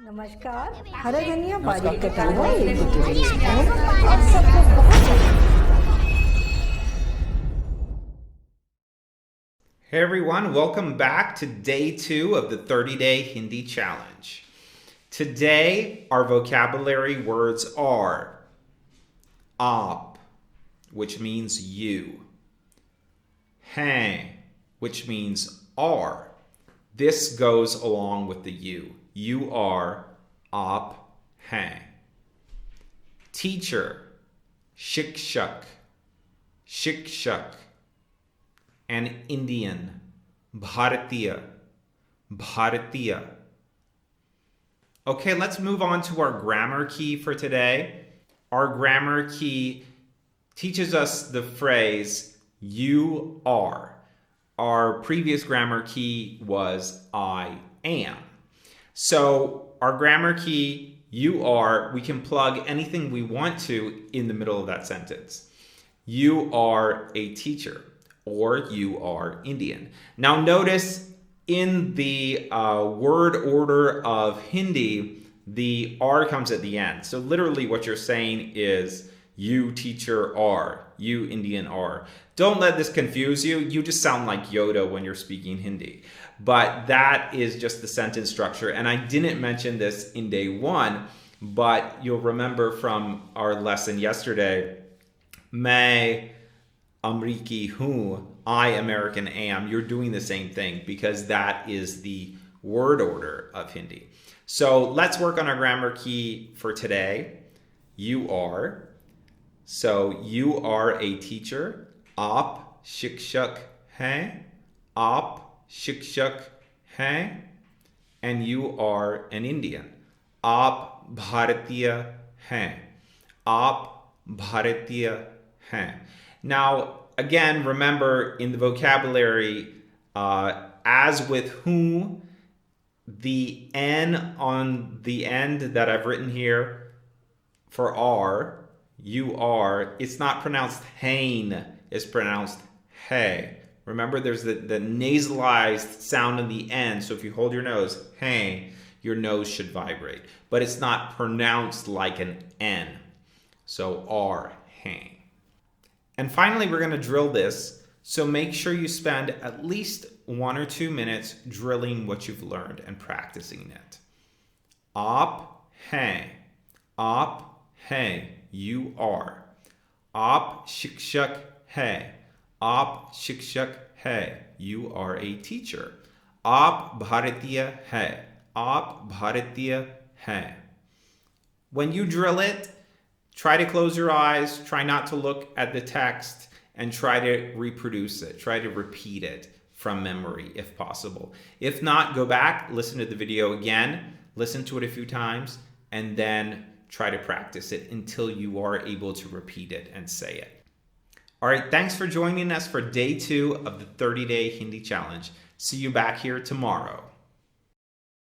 नमस्कार। हरा धनिया बारीक कटा हुआ 1 टेबल स्पून। आप सबको बहुत Hey everyone, welcome back to day 2 of the 30-day Hindi challenge. Today, our vocabulary words are aap, which means you, hain, which means are. This goes along with the you. You are, aap, hain. Teacher, shikshak, shikshak. And Indian, Bharatiya, Bharatiya. Okay, let's move on to our grammar key for today. Our grammar key teaches us the phrase, you are. Our previous grammar key was I am. So our grammar key, you are, we can plug anything we want to in the middle of that sentence. You are a teacher. Or you are Indian. Now notice in the word order of Hindi, the R comes at the end. So literally what you're saying is, you teacher are, you Indian are. Don't let this confuse you. You just sound like Yoda when you're speaking Hindi. But that is just the sentence structure. And I didn't mention this in day 1, but you'll remember from our lesson yesterday, May Amriki hu, I American am, you're doing the same thing because that is the word order of Hindi. So let's work on our grammar key for today. You are. So you are a teacher. Aap shikshak hain. Aap shikshak hain. And you are an Indian. Aap Bharatiya hain. Aap Bharatiya hain. Now, again, remember in the vocabulary, as with whom, the N on the end that I've written here for are, you are, it's not pronounced hain, it's pronounced hey. Remember, there's the nasalized sound in the end, so if you hold your nose, hey, your nose should vibrate. But it's not pronounced like an N. So are, hain. And finally, we're going to drill this, so make sure you spend at least 1 or 2 minutes drilling what you've learned and practicing it. Aap hain. Aap hain. You are. Aap shikshak hai. Aap shikshak hai. You are a teacher. Aap Bharatiya hai. Aap Bharatiya hai. When you drill it, try to close your eyes, try not to look at the text, and try to reproduce it. Try to repeat it from memory if possible. If not, go back, listen to the video again, listen to it a few times, and then try to practice it until you are able to repeat it and say it. All right, thanks for joining us for day 2 of the 30-day Hindi challenge. See you back here tomorrow.